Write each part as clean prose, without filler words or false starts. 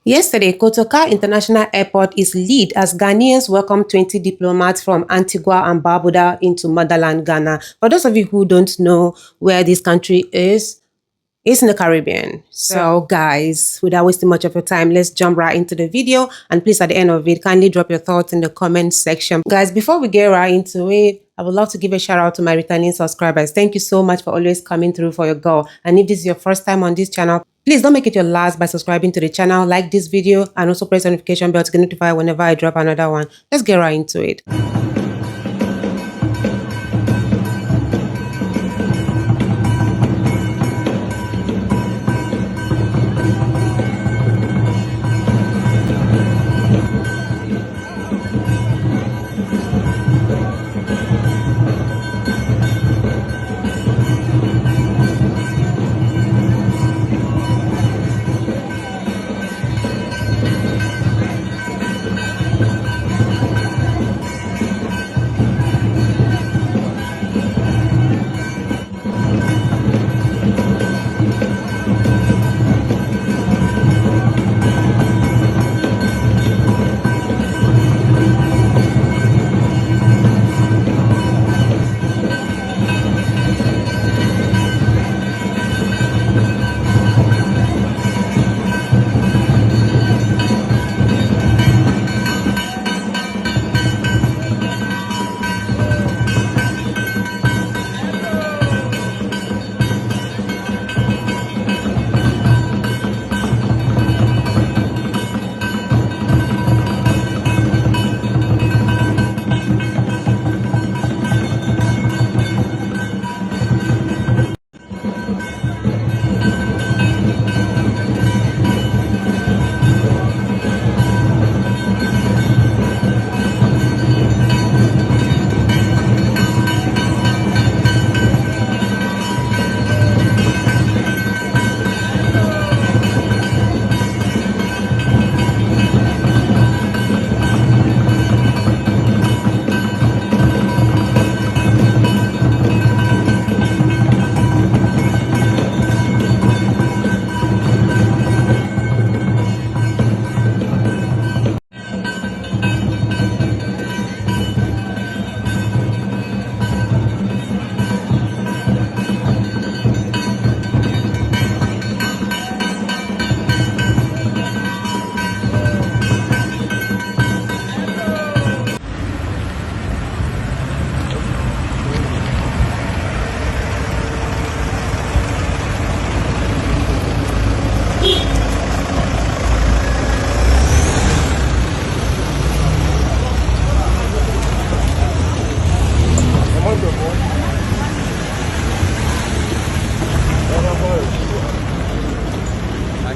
Yesterday, Kotoka International Airport is lit as Ghanaians welcome 20 diplomats from Antigua and Babuda into Motherland, Ghana. For those of you who don't know where this country is, it's in the Caribbean. So guys, without wasting much of your time, let's jump right into the video. And please, at the end of it, kindly drop your thoughts in the comment section. Guys, before we get right into it, I would love to give a shout out to my returning subscribers. Thank you so much for always coming through for your goal. And if this is your first time on this channel, please don't make it your last by subscribing to the channel, like this video, and also press the notification bell to get notified whenever I drop another one. Let's get right into it.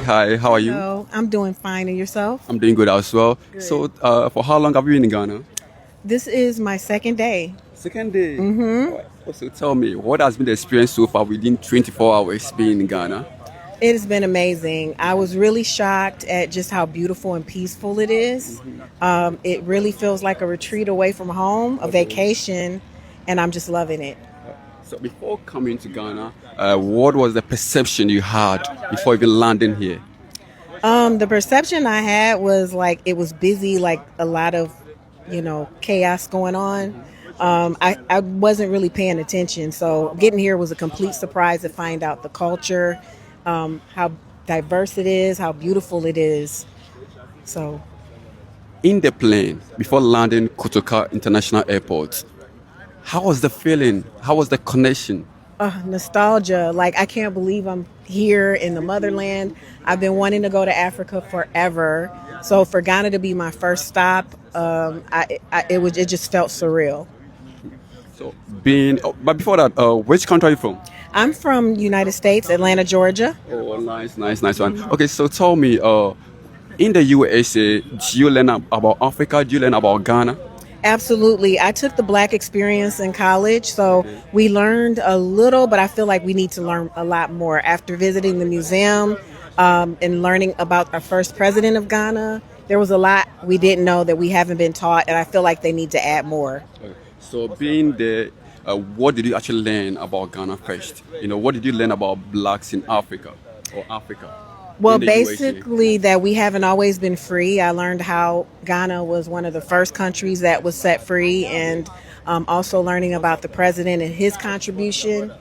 Hi, how are you? Hello, I'm doing fine. And yourself? I'm doing good as well. Good. So, for how long have you been in Ghana? This is my second day. Second day. So, tell me, what has been the experience so far within 24 hours being in Ghana? It has been amazing. I was really shocked at just how beautiful and peaceful it is. It really feels like a retreat away from home, a vacation, and I'm just loving it. So, before coming to Ghana, what was the perception you had before even landing here? The perception I had was like it was busy, like a lot of, chaos going on. I wasn't really paying attention. So getting here was a complete surprise to find out the culture, how diverse it is, how beautiful it is. So In the plane, before landing Kotoka International Airport, how was the feeling? How was the connection? nostalgia. Like I can't believe I'm here in the motherland. I've been wanting to go to Africa forever. So for Ghana to be my first stop, it just felt surreal. So, but before that, which country are you from? I'm from United States, Atlanta, Georgia. Oh, nice one. Okay, so tell me, in the USA, do you learn about Africa? Do you learn about Ghana? Absolutely. I took the Black experience in college, so we learned a little, but I feel like we need to learn a lot more. After visiting the museum and learning about our first president of Ghana, there was a lot we didn't know that we haven't been taught, and I feel like they need to add more. Okay. So, being there, what did you actually learn about Ghana first? What did you learn about blacks in Africa or Africa? Well, in the UAC? basically, that we haven't always been free. I learned how Ghana was one of the first countries that was set free, and also learning about the president and his contribution.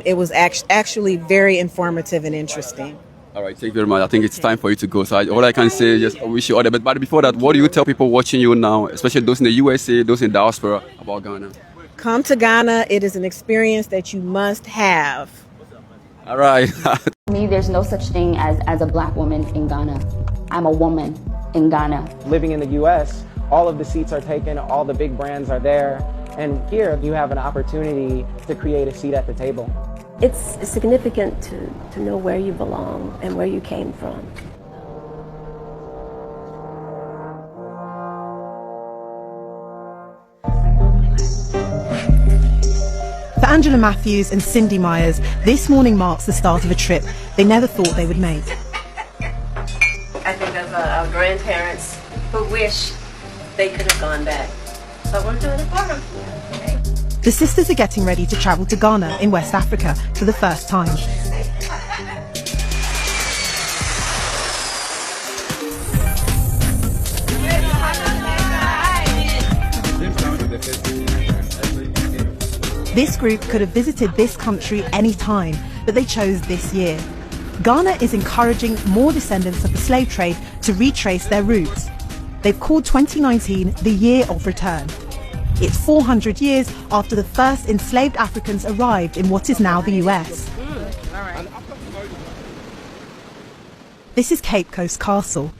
It was actually very informative and interesting. All right, thank you very much. I think it's time for you to go. So all I can say is just I wish you all the best. But before that, what do you tell people watching you now, especially those in the USA, those in diaspora, about Ghana? Come to Ghana. It is an experience that you must have. All right. To me, there's no such thing as a black woman in Ghana. I'm a woman in Ghana. Living in the U.S., all of the seats are taken, all the big brands are there, and here you have an opportunity to create a seat at the table. It's significant to know where you belong and where you came from. For Angela Matthews and Cindy Myers, this morning marks the start of a trip they never thought they would make. I think of our grandparents who wish they could have gone back. But we're doing it for them. Okay. The sisters are getting ready to travel to Ghana in West Africa for the first time. This group could have visited this country any time, but they chose this year. Ghana is encouraging more descendants of the slave trade to retrace their roots. They've called 2019 the Year of Return. It's 400 years after the first enslaved Africans arrived in what is now the US. This is Cape Coast Castle.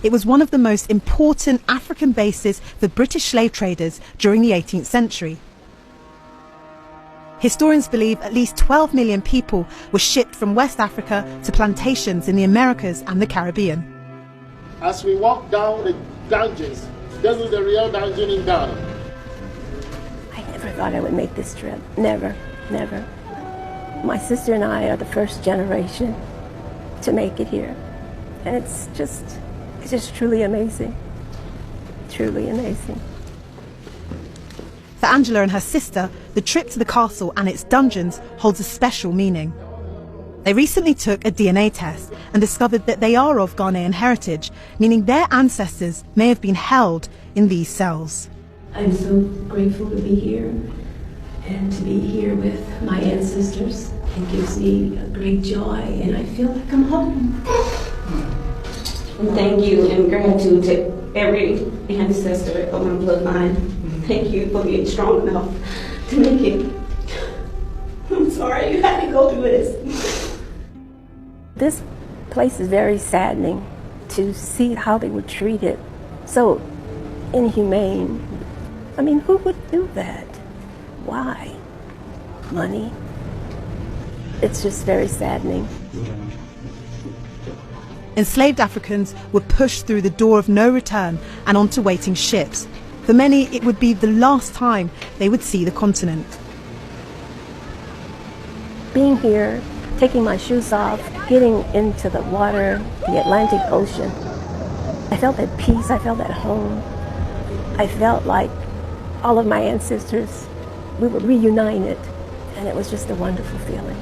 It was one of the most important African bases for British slave traders during the 18th century. Historians believe at least 12 million people were shipped from West Africa to plantations in the Americas and the Caribbean. As we walk down the dungeons, this is the real dungeon in Ghana. I never thought I would make this trip. Never, never. My sister and I are the first generation to make it here. And it's just truly amazing. Truly amazing. For Angela and her sister, the trip to the castle and its dungeons holds a special meaning. They recently took a DNA test and discovered that they are of Ghanaian heritage, meaning their ancestors may have been held in these cells. I'm so grateful to be here and to be here with my ancestors. It gives me a great joy and I feel like I'm home. And thank you and gratitude to every ancestor of my bloodline. Thank you for being strong enough to make it. I'm sorry you had to go through this. This place is very saddening to see how they were treated. So inhumane. I mean, who would do that? Why? Money? It's just very saddening. Enslaved Africans were pushed through the door of no return and onto waiting ships. For many, it would be the last time they would see the continent. Being here, taking my shoes off, getting into the water, the Atlantic Ocean, I felt at peace, I felt at home. I felt like all of my ancestors, we were reunited, and it was just a wonderful feeling.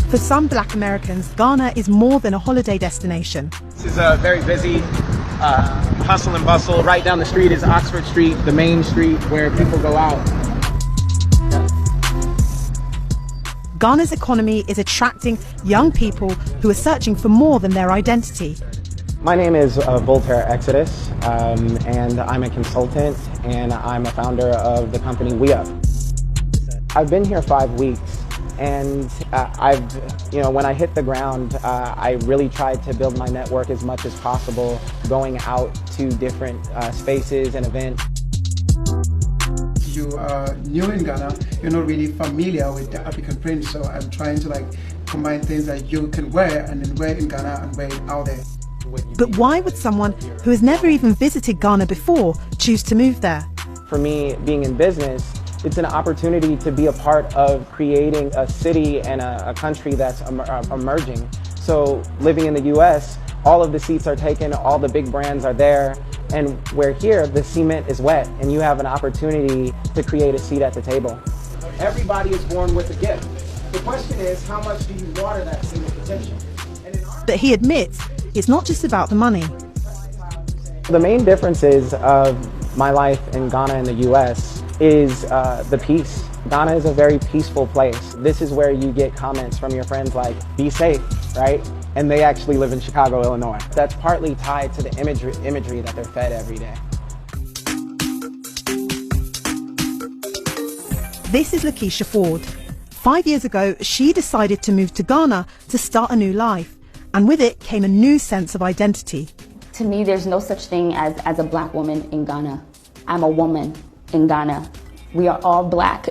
For some Black Americans, Ghana is more than a holiday destination. This is a very busy hustle and bustle. Right down the street is Oxford Street, the main street where people go out. Ghana's economy is attracting young people who are searching for more than their identity. My name is Voltaire Exodus, and I'm a consultant, and I'm a founder of the company WeUp. I've been here 5 weeks, and when I hit the ground, I really tried to build my network as much as possible, going out to different spaces and events. You are new in Ghana, you're not really familiar with the African print, so I'm trying to combine things that you can wear and then wear in Ghana and wear it out there. But why would someone who has never even visited Ghana before choose to move there? For me, being in business, it's an opportunity to be a part of creating a city and a country that's emerging. So living in the US, all of the seats are taken, all the big brands are there, And where here, the cement is wet and you have an opportunity to create a seat at the table. Everybody is born with a gift. The question is, how much do you water that seed of potential? But he admits it's not just about the money. The main differences of my life in Ghana and the US is the peace. Ghana is a very peaceful place. This is where you get comments from your friends like, be safe, right? And they actually live in Chicago, Illinois. That's partly tied to the imagery that they're fed every day. This is Lakeisha Ford. 5 years ago, she decided to move to Ghana to start a new life. And with it came a new sense of identity. To me, there's no such thing as a black woman in Ghana. I'm a woman in Ghana. We are all black.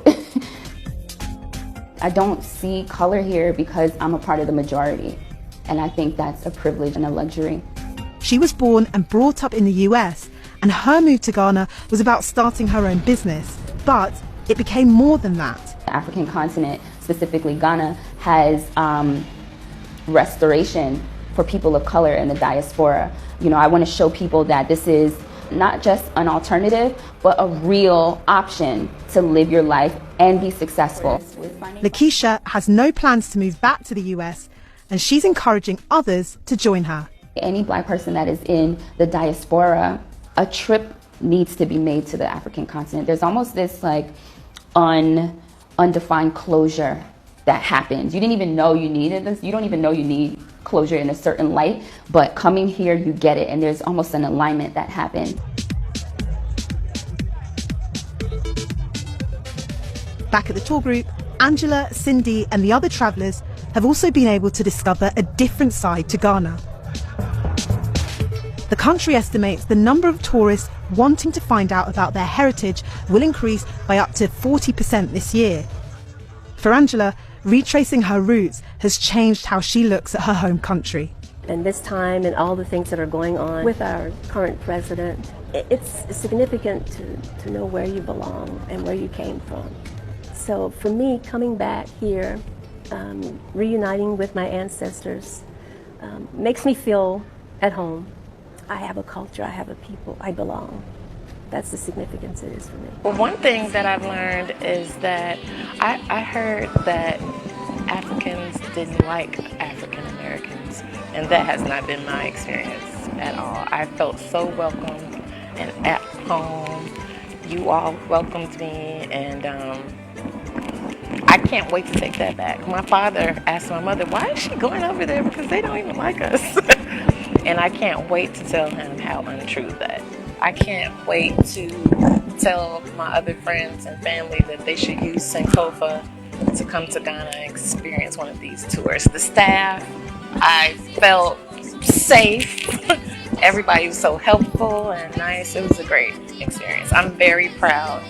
I don't see color here because I'm a part of the majority. And I think that's a privilege and a luxury. She was born and brought up in the US, and her move to Ghana was about starting her own business. But it became more than that. The African continent, specifically Ghana, has restoration for people of color in the diaspora. You know, I want to show people that this is not just an alternative, but a real option to live your life and be successful. Lakeisha has no plans to move back to the US, and she's encouraging others to join her. Any black person that is in the diaspora, a trip needs to be made to the African continent. There's almost this like undefined closure that happens. You didn't even know you needed this. You don't even know you need closure in a certain light, but coming here, you get it, and there's almost an alignment that happened. Back at the tour group, Angela, Cindy, and the other travellers have also been able to discover a different side to Ghana. The country estimates the number of tourists wanting to find out about their heritage will increase by up to 40% this year. For Angela, retracing her roots has changed how she looks at her home country. And this time and all the things that are going on with our current president, it's significant to know where you belong and where you came from. So for me, coming back here, reuniting with my ancestors, makes me feel at home. I have a culture, I have a people, I belong. That's the significance it is for me. Well, one thing that I've learned is that I heard that Africans didn't like African Americans, and that has not been my experience at all. I felt so welcomed and at home. You all welcomed me, and I can't wait to take that back. My father asked my mother, why is she going over there? Because they don't even like us. And I can't wait to tell him how untrue that. I can't wait to tell my other friends and family that they should use Sankofa to come to Ghana and experience one of these tours. The staff, I felt safe. Everybody was so helpful and nice. It was a great experience. I'm very proud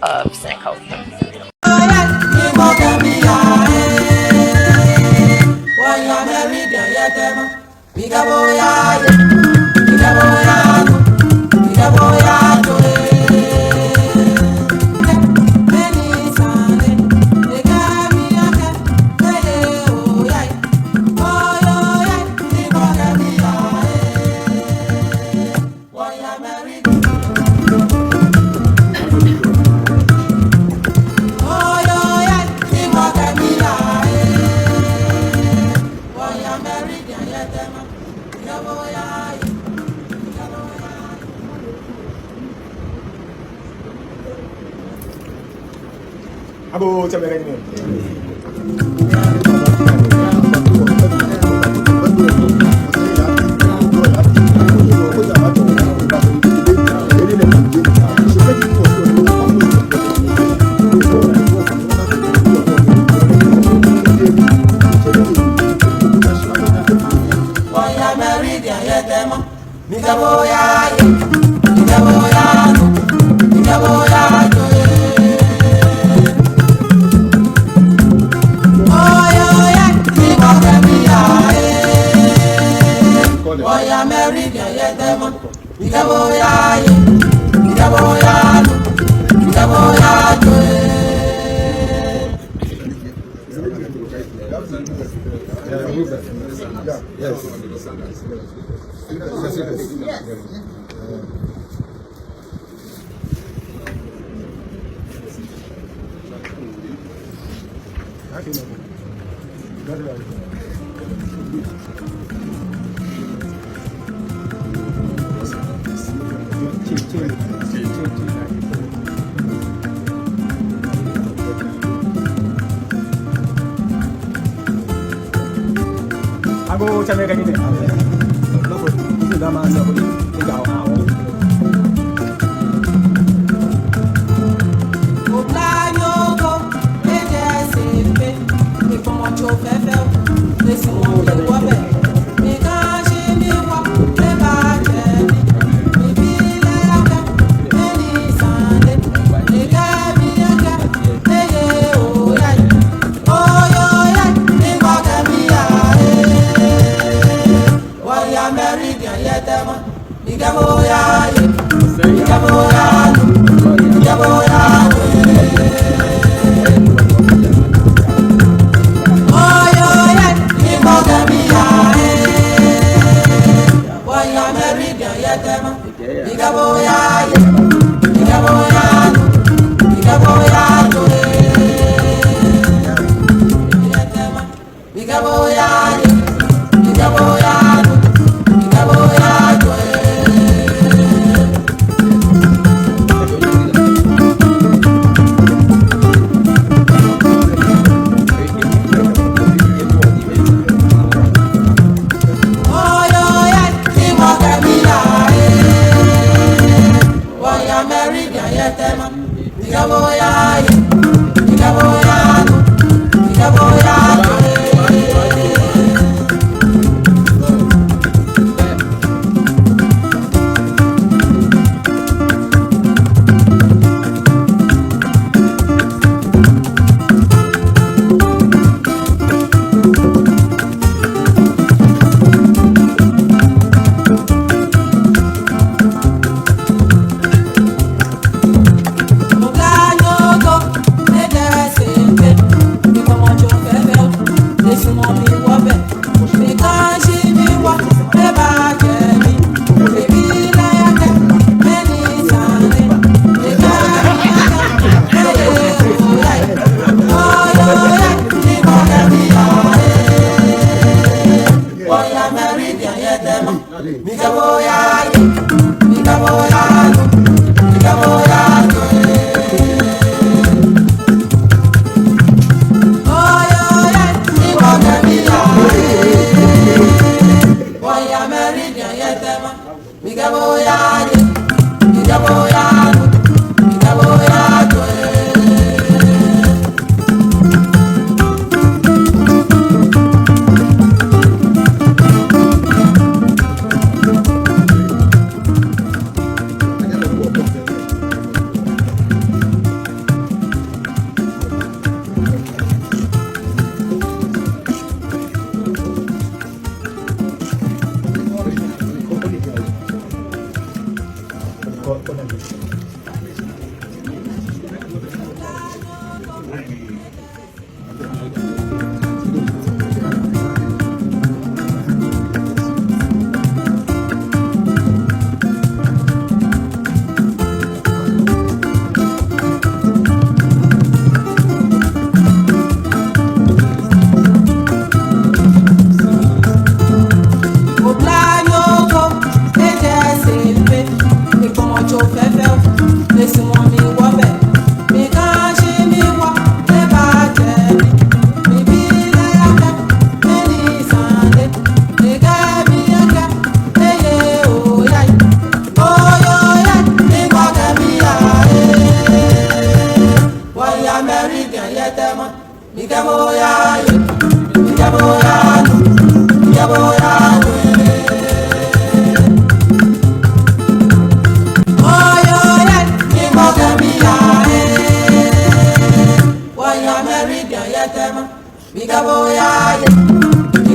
of Sankofa. Yes. Aku cakap kayak gini. Itu dah mana boleh tinggal awak.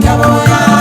Migabo ya,